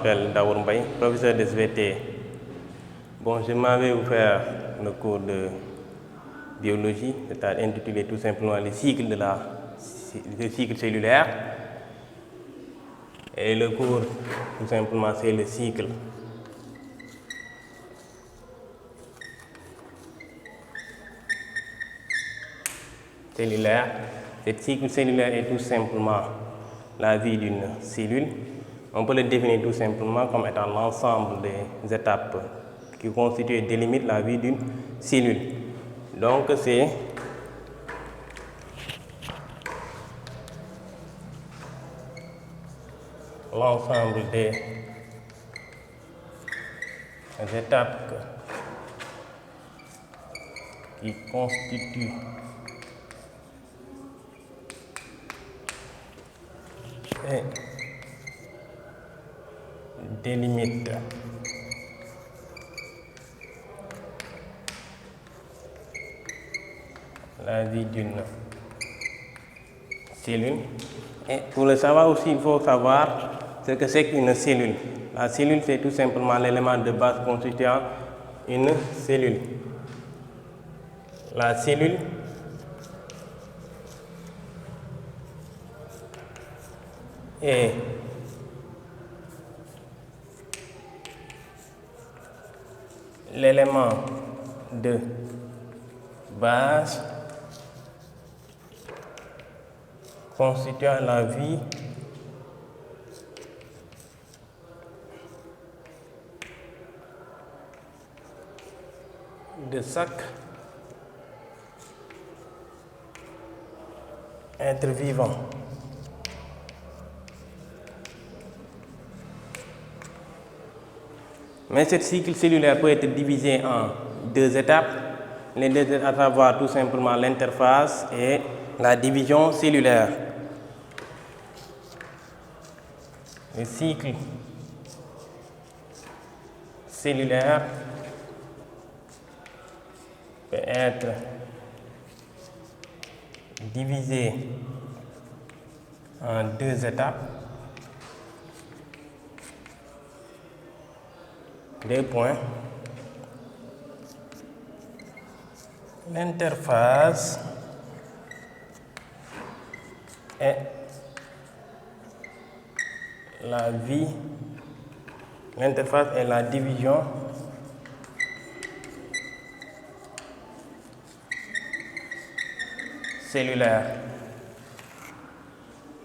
m'appelle Daour Mbaye, professeur de SVT. Bon, je m'avais vous faire le cours de biologie, c'est-à-dire intitulé tout simplement le cycle cellulaire. Et le cours, tout simplement, c'est le cycle cellulaire. Ce cycle cellulaire est tout simplement la vie d'une cellule. On peut le définir tout simplement comme étant l'ensemble des étapes qui constituent et délimitent la vie d'une cellule. Donc, c'est l'ensemble des étapes qui constituent et délimitent la vie d'une cellule. Et pour le savoir aussi, il faut savoir ce que c'est qu'une cellule. La cellule, c'est tout simplement l'élément de base constituant une cellule. La cellule est l'élément de base constituant la vie de chaque être vivant. Mais ce cycle cellulaire peut être divisé en deux étapes. Les deux étapes, à savoir tout simplement l'interphase et la division cellulaire. Le cycle cellulaire peut être divisé en deux étapes. Deux points. L'interphase et la vie. L'interphase et la division cellulaire.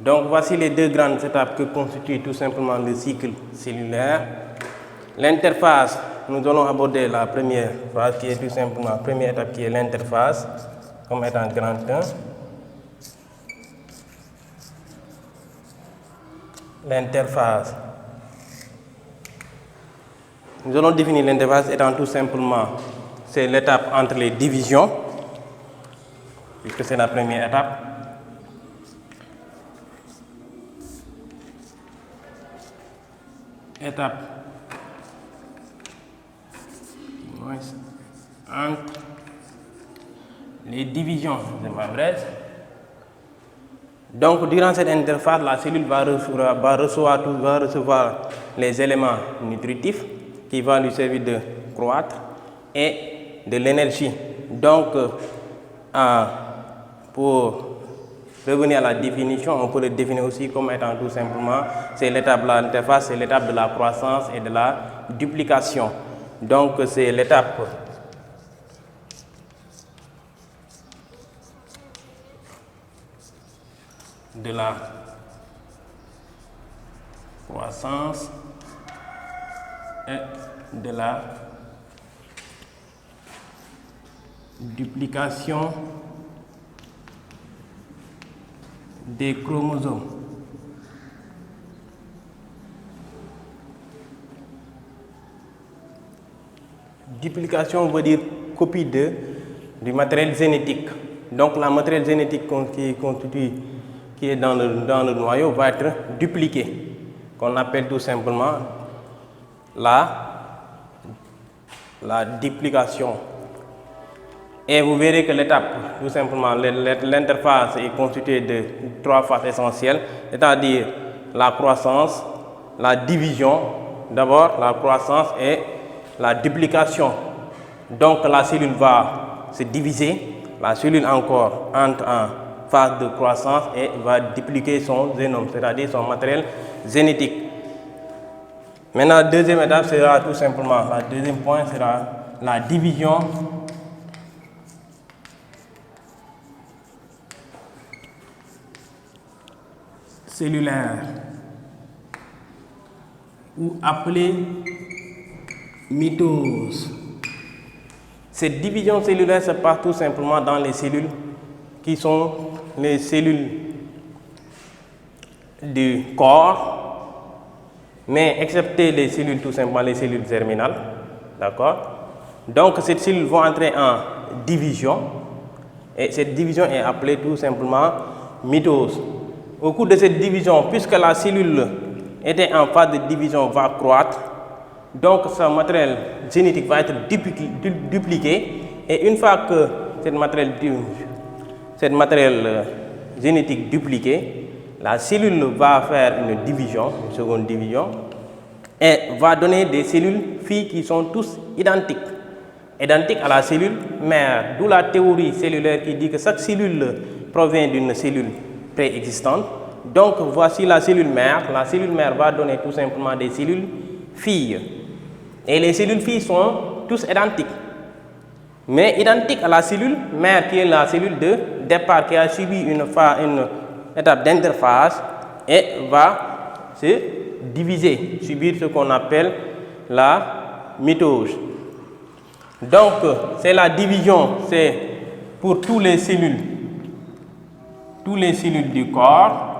Donc voici les deux grandes étapes que constitue tout simplement le cycle cellulaire. L'interphase, nous allons aborder la première phase qui est tout simplement la première étape qui est l'interphase, comme étant grand 1. L'interphase. Nous allons définir l'interphase étant tout simplement, c'est l'étape entre les divisions, puisque c'est la première étape. Étape entre les divisions de ma braise. Donc, durant cette interphase, la cellule va recevoir les éléments nutritifs qui vont lui servir de croître et de l'énergie. Donc, pour revenir à la définition, on peut le définir aussi comme étant tout simplement, c'est l'étape de l'interphase, c'est l'étape de la croissance et de la duplication. Donc, c'est l'étape de la croissance et de la duplication des chromosomes. Duplication veut dire copie du matériel génétique. Donc, la matériel génétique qui est dans le noyau va être dupliqué, qu'on appelle tout simplement la duplication. Et vous verrez que l'étape, tout simplement, l'interphase est constituée de trois phases essentielles, c'est-à-dire la croissance, la division d'abord la croissance et la duplication. Donc la cellule va se diviser, la cellule encore entre en phase de croissance et va dupliquer son génome, c'est-à-dire son matériel génétique. Maintenant, la deuxième étape sera tout simplement, le deuxième point sera la division cellulaire, ou appelée mitose. Cette division cellulaire se passe tout simplement dans les cellules qui sont les cellules du corps, mais excepté les cellules tout simplement les cellules germinales, d'accord. Donc ces cellules vont entrer en division et cette division est appelée tout simplement mitose. Au cours de cette division, puisque la cellule était en phase de division, va croître, donc son matériel génétique va être dupliqué et une fois que cette matériel génétique dupliqué, la cellule va faire une division, une seconde division, et va donner des cellules filles qui sont tous identiques à la cellule mère, d'où la théorie cellulaire qui dit que chaque cellule provient d'une cellule préexistante. Donc voici la cellule mère va donner tout simplement des cellules filles. Et les cellules filles sont tous identiques, mais identiques à la cellule mère qui est la cellule de départ qui a subi une étape d'interphase et va se diviser, subir ce qu'on appelle la mitose. Donc c'est la division, c'est pour tous les cellules du corps.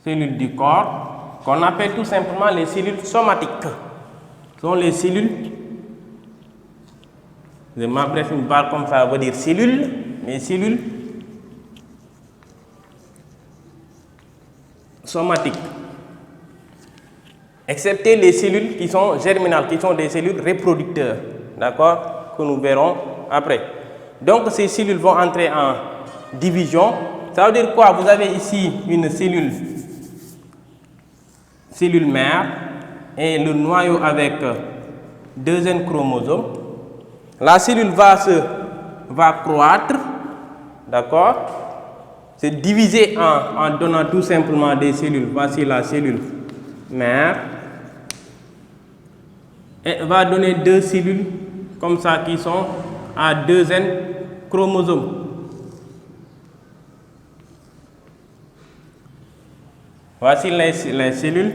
Cellules du corps qu'on appelle tout simplement les cellules somatiques. Ce sont les cellules, je m'adresse une barre comme ça, veut dire cellules, les cellules somatiques, excepté les cellules qui sont germinales, qui sont des cellules reproducteurs, d'accord, que nous verrons après. Donc ces cellules vont entrer en division. Ça veut dire quoi? Vous avez ici une cellule mère et le noyau avec 2 N chromosomes. La cellule va croître, d'accord, se diviser en donnant tout simplement des cellules. Voici la cellule mère et va donner 2 cellules comme ça qui sont à 2 N chromosomes. Voici les cellules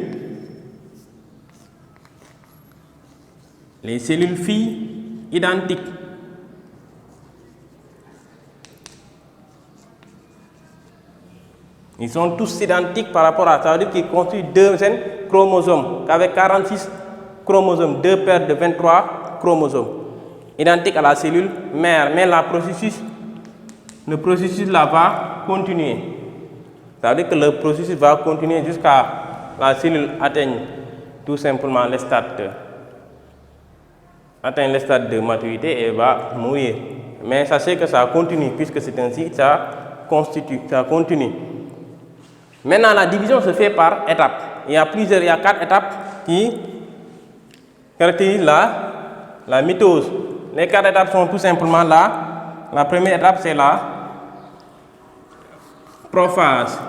filles identiques. Ils sont tous identiques par rapport à ça, veut dire qu'ils constituent 2 N chromosomes, avec 46 chromosomes, 2 paires de 23 chromosomes, identiques à la cellule mère, mais le processus là va continuer. Ça veut dire que le processus va continuer jusqu'à la cellule atteigne tout simplement le stade de maturité et va mourir. Mais sachez que ça continue puisque c'est ainsi que ça continue. Maintenant, la division se fait par étapes. Il y a 4 étapes qui caractérisent la mitose. Les 4 étapes sont tout simplement là. La première étape, c'est la prophase.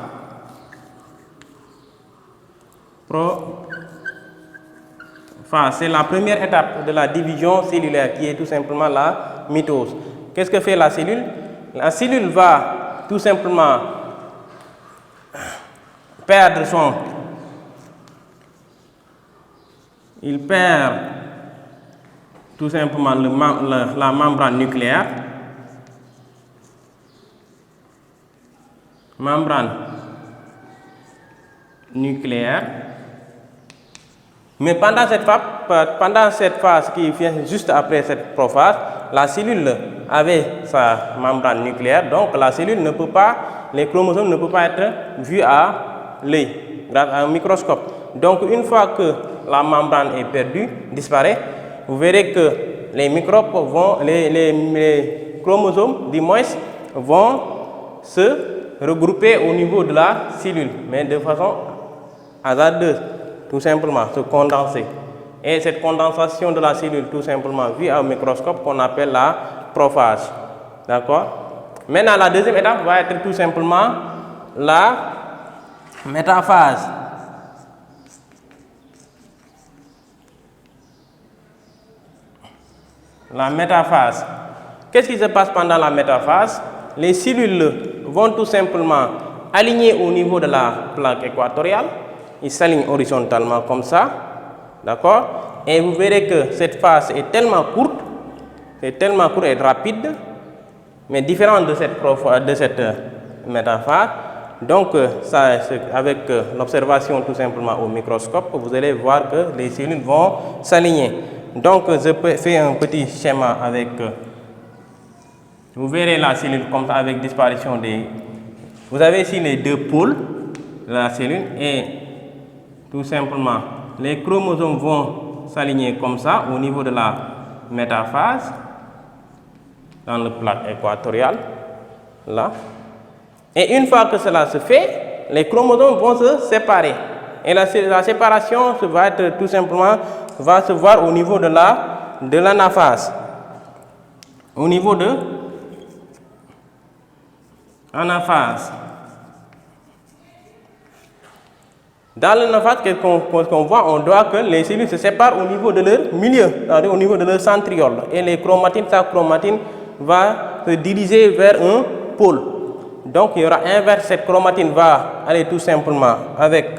C'est la première étape de la division cellulaire qui est tout simplement la mitose. Qu'est-ce que fait la cellule? La cellule va tout simplement perd tout simplement la membrane nucléaire. Mais pendant cette phase qui vient juste après cette prophase, la cellule avait sa membrane nucléaire, donc la cellule ne peut pas, les chromosomes ne peuvent pas être vus à l'œil grâce à un microscope. Donc une fois que la membrane est perdue, disparaît, vous verrez que les chromosomes du moins vont se regrouper au niveau de la cellule, mais de façon hasardeuse, tout simplement, se condenser. Et cette condensation de la cellule, tout simplement, vue au microscope, qu'on appelle la prophage. D'accord? Maintenant, la deuxième étape va être tout simplement la métaphase. La métaphase. Qu'est-ce qui se passe pendant la métaphase? Les cellules vont tout simplement aligner au niveau de la plaque équatoriale. Ils s'alignent horizontalement comme ça. D'accord? Et vous verrez que cette phase est tellement courte et rapide, mais différente de cette métaphase. Donc, ça, avec l'observation tout simplement au microscope, vous allez voir que les cellules vont s'aligner. Donc, je fais un petit schéma avec, vous verrez la cellule comme ça avec disparition des... Vous avez ici les deux pôles de la cellule et tout simplement, les chromosomes vont s'aligner comme ça au niveau de la métaphase, dans le plaque équatoriale, là. Et une fois que cela se fait, les chromosomes vont se séparer. Et la séparation va être tout simplement, va se voir au niveau de l'anaphase. Au niveau de anaphase. Dans l'anaphase, qu'est-ce qu'on voit? On voit que les cellules se séparent au niveau de leur milieu, c'est-à-dire au niveau de leur centriole. Et les chromatines, sa chromatine va se diriger vers un pôle. Donc, il y aura inverse, cette chromatine va aller tout simplement avec,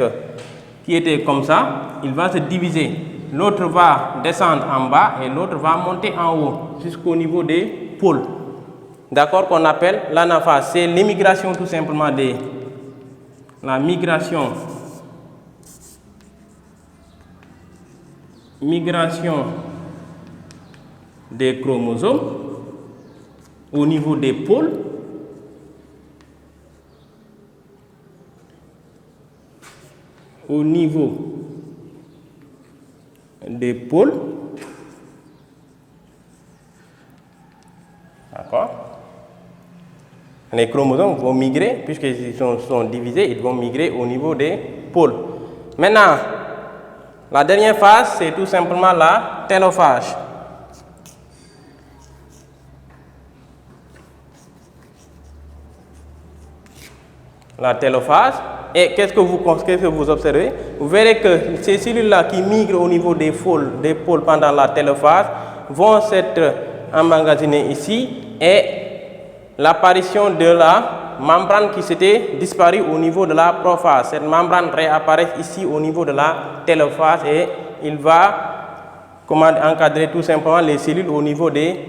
qui était comme ça, il va se diviser. L'autre va descendre en bas et l'autre va monter en haut, jusqu'au niveau des pôles. D'accord, qu'on appelle l'anaphase. C'est l'émigration tout simplement la migration des chromosomes au niveau des pôles. Au niveau des pôles. D'accord? Les chromosomes vont migrer, puisqu'ils sont divisés, ils vont migrer au niveau des pôles. Maintenant, la dernière phase, c'est tout simplement la télophage. La télophage. Et qu'est-ce que vous observez? Vous verrez que ces cellules-là qui migrent au niveau des pôles pendant la télophase vont s'être emmagasinées ici, et l'apparition de la membrane qui s'était disparue au niveau de la prophase. Cette membrane réapparaît ici au niveau de la télophase et il va encadrer tout simplement les cellules au niveau des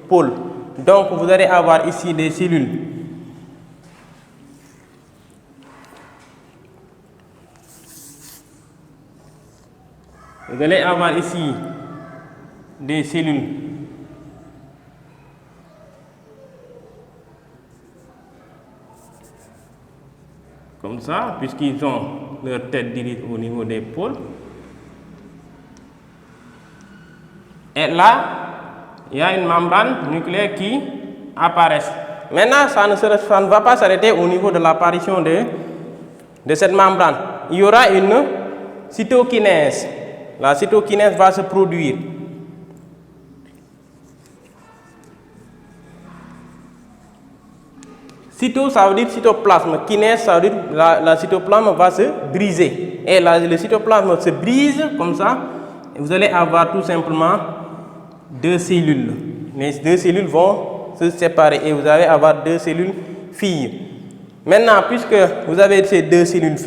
pôles. Donc vous allez avoir ici des cellules vous allez avoir ici des cellules comme ça, puisqu'ils ont leur tête dirigée au niveau des pôles. Et là, il y a une membrane nucléaire qui apparaît. Maintenant, ça ne va pas s'arrêter au niveau de l'apparition de cette membrane. Il y aura une cytokinèse. La cytokinèse va se produire. Cyto, ça veut dire cytoplasme. Kinèse, ça veut dire la cytoplasme va se briser. Et le cytoplasme se brise comme ça. Et vous allez avoir tout simplement deux cellules. Les deux cellules vont se séparer et vous allez avoir deux cellules filles. Maintenant, puisque vous avez ces deux cellules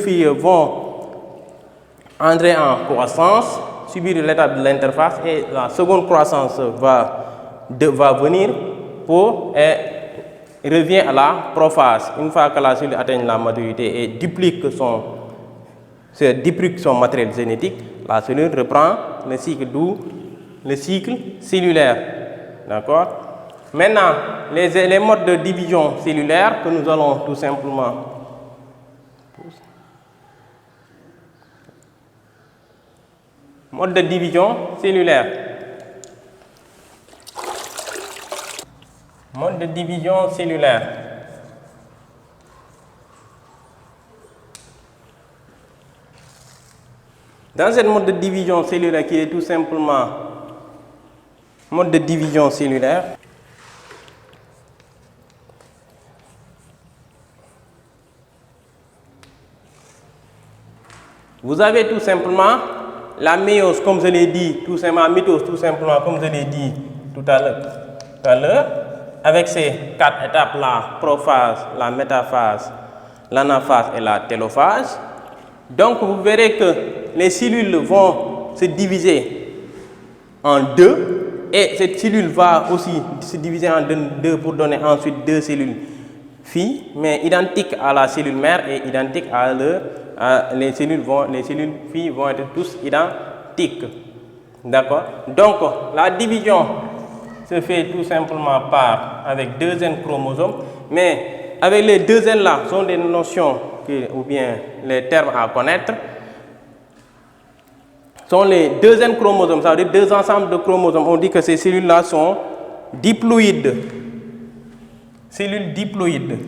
filles vont entrer en croissance, subir l'étape de l'interface, et la seconde croissance va venir et revient à la prophase. Une fois que la cellule atteint la maturité et duplique son matériel génétique, la cellule reprend le cycle, d'où le cycle cellulaire. D'accord? Maintenant, les modes de division cellulaire que nous allons tout simplement mode de division cellulaire. Mode de division cellulaire. Dans cette mode de division cellulaire qui est tout simplement mode de division cellulaire, vous avez tout simplement la méiose, comme je l'ai dit, tout simplement, mitose, tout simplement, comme je l'ai dit tout à l'heure, avec ces 4 étapes-là, prophase, la métaphase, l'anaphase et la télophase. Donc, vous verrez que les cellules vont se diviser en 2 et cette cellule va aussi se diviser en 2 pour donner ensuite 2 cellules filles, mais identiques à la cellule mère et identiques les cellules filles vont être tous identiques. D'accord? Donc, la division se fait tout simplement avec 2 N chromosomes, mais avec les 2 N là, sont des notions ou bien les termes à connaître. Sont les 2 N chromosomes, ça veut dire 2 ensembles de chromosomes. On dit que ces cellules là sont diploïdes. Cellules diploïdes.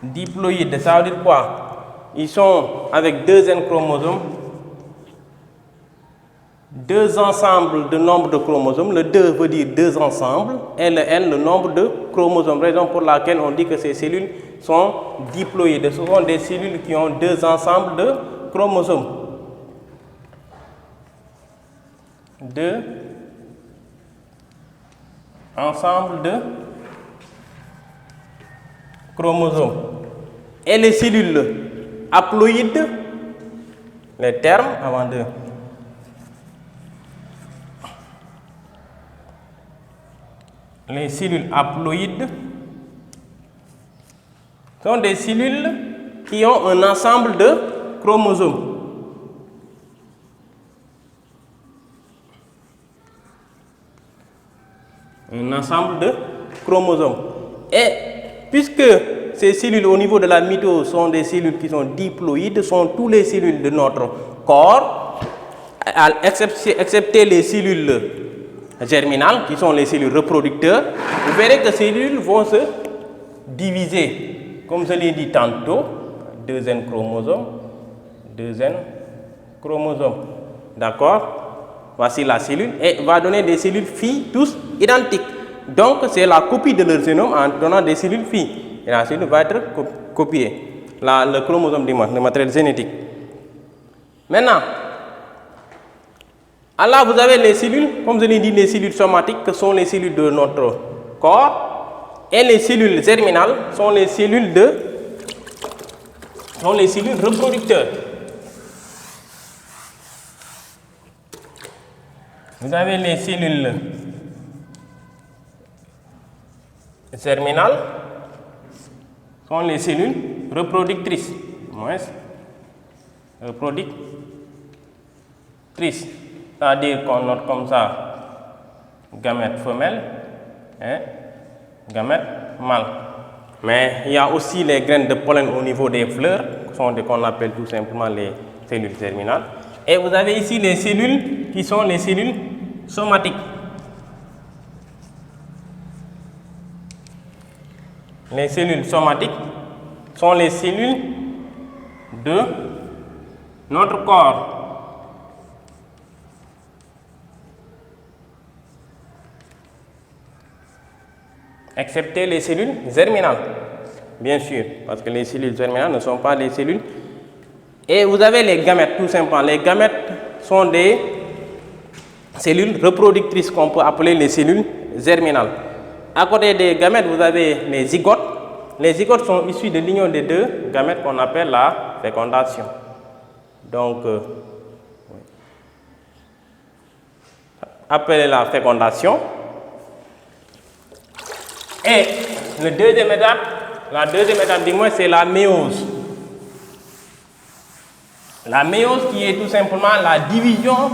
Diploïdes, ça veut dire quoi? Ils sont avec 2 N chromosomes, 2 ensembles de nombre de chromosomes. Le 2 veut dire 2 ensembles et le N, le nombre de chromosomes. Raison pour laquelle on dit que ces cellules sont diploïdes. Ce sont des cellules qui ont 2 ensembles de chromosomes. 2 ensembles de chromosomes. Et les cellules haploïdes, les termes avant de les cellules haploïdes sont des cellules qui ont un ensemble de chromosomes. Un ensemble de chromosomes. Et puisque ces cellules au niveau de la mitose sont des cellules qui sont diploïdes, sont toutes les cellules de notre corps, excepté les cellules germinales qui sont les cellules reproducteurs, vous verrez que ces cellules vont se diviser, comme je l'ai dit tantôt, 2 N chromosomes, 2 N chromosomes. D'accord? Voici la cellule et va donner des cellules filles tous identiques. Donc, c'est la copie de leur génome en donnant des cellules filles. Et la cellule va être copiée. Le chromosome du matériel génétique. Maintenant, là, vous avez les cellules, comme je l'ai dit, les cellules somatiques, que sont les cellules de notre corps. Et les cellules germinales sont les cellules reproducteurs. Vous avez les cellules germinales, sont les cellules reproductrices. C'est-à-dire qu'on note comme ça gamète femelle et gamète mâle. Mais il y a aussi les graines de pollen au niveau des fleurs, qu'on appelle tout simplement les cellules germinales. Et vous avez ici les cellules qui sont les cellules somatiques. Les cellules somatiques sont les cellules de notre corps. Excepté les cellules germinales, bien sûr, parce que les cellules germinales ne sont pas des cellules. Et vous avez les gamètes, tout simplement. Les gamètes sont des cellules reproductrices qu'on peut appeler les cellules germinales. À côté des gamètes, vous avez les zygotes. Les zygotes sont issus de l'union des 2 gamètes qu'on appelle la fécondation. Donc, appelez la fécondation. Et la deuxième étape du moins, c'est la méiose. La méiose qui est tout simplement la division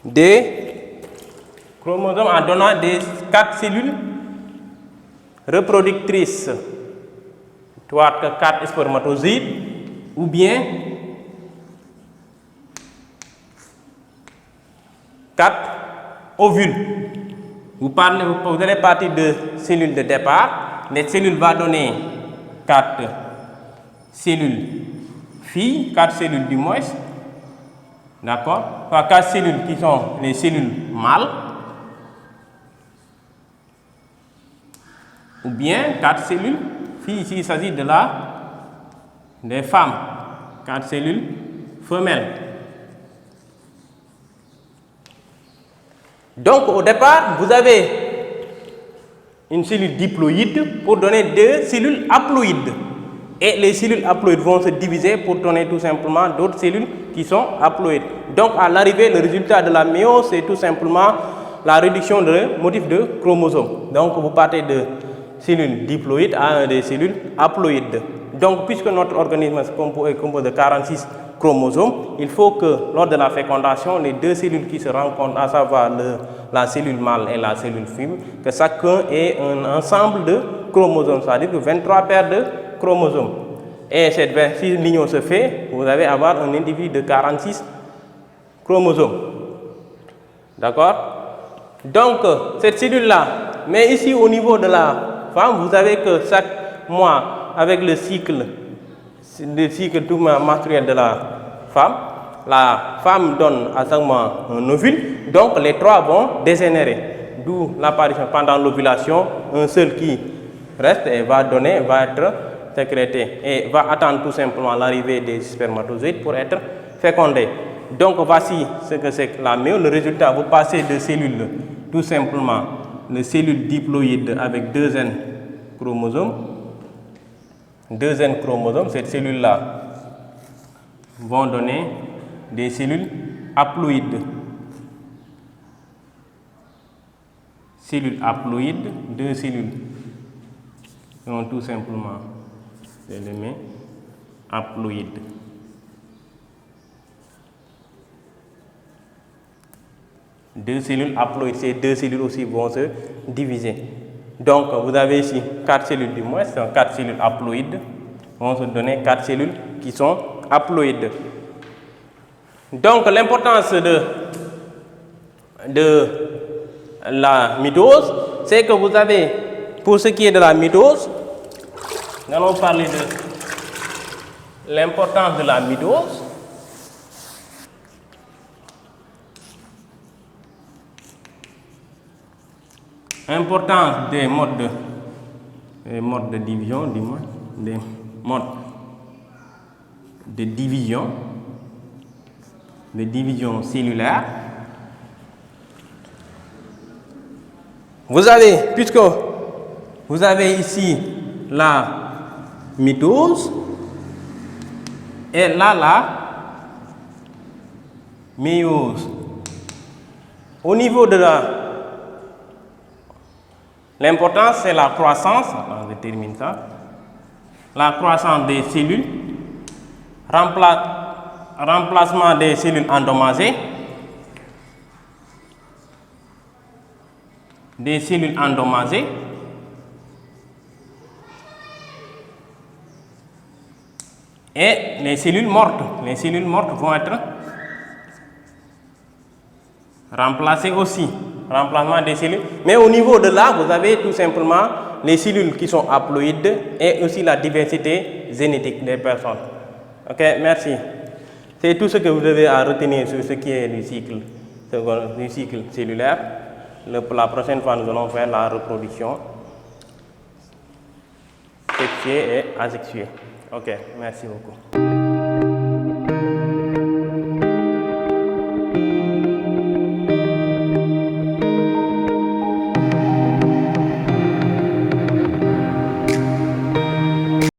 des chromosomes en donnant des 4 cellules reproductrices, soit 4 spermatozoïdes ou bien 4 ovules. Vous allez partir de cellules de départ. Les cellules vont donner 4 cellules filles, 4 cellules du moins, d'accord, 4 cellules qui sont les cellules mâles, ou bien 4 cellules filles, ici il s'agit des femmes, 4 cellules femelles. Donc au départ, vous avez une cellule diploïde pour donner 2 cellules haploïdes. Et les cellules haploïdes vont se diviser pour donner tout simplement d'autres cellules qui sont haploïdes. Donc à l'arrivée, le résultat de la méiose, c'est tout simplement la réduction de motifs de chromosomes. Donc vous partez de cellules diploïdes à des cellules haploïdes. Donc puisque notre organisme est composé de 46 chromosomes, il faut que lors de la fécondation, les 2 cellules qui se rencontrent, à savoir la cellule mâle et la cellule femelle, que chacun ait un ensemble de chromosomes, c'est-à-dire que 23 paires de chromosomes. Et si l'union se fait, vous allez avoir un individu de 46 chromosomes. D'accord? Donc, cette cellule-là, mais ici au niveau de la femme, vous savez que chaque mois, avec le cycle tout menstruel de la femme donne à chaque mois un ovule, donc les 3 vont dégénérer. D'où l'apparition pendant l'ovulation, un seul qui reste et va être sécrété et va attendre tout simplement l'arrivée des spermatozoïdes pour être fécondé. Donc voici ce que c'est que la méiose. Le résultat, vous passez de cellules, tout simplement, de cellules diploïdes avec 2 N chromosomes. 2 N chromosomes, cette cellule-là vont donner des cellules haploïdes. Cellules haploïdes, 2 cellules sont tout simplement des éléments haploïdes. Deux cellules haploïdes, ces 2 cellules aussi vont se diviser. Donc vous avez ici 4 cellules du moins, 4 cellules haploïdes vont se donner 4 cellules qui sont haploïdes. Donc l'importance de la mitose, c'est que vous avez, pour ce qui est de la mitose, nous allons parler de l'importance de la mitose. Importance des modes de division, des modes de division cellulaire. Vous avez, puisque vous avez ici la mitose et là la méiose. Au niveau de l'importance, c'est la croissance, je termine ça, la croissance des cellules, remplacement des cellules endommagées, et les cellules mortes. Les cellules mortes vont être remplacées aussi. Remplacement des cellules. Mais au niveau de là, vous avez tout simplement les cellules qui sont haploïdes et aussi la diversité génétique des personnes. Ok, merci. C'est tout ce que vous devez retenir sur ce qui est du cycle cellulaire. La prochaine fois, nous allons faire la reproduction sexuée et asexuée. Ok, merci beaucoup.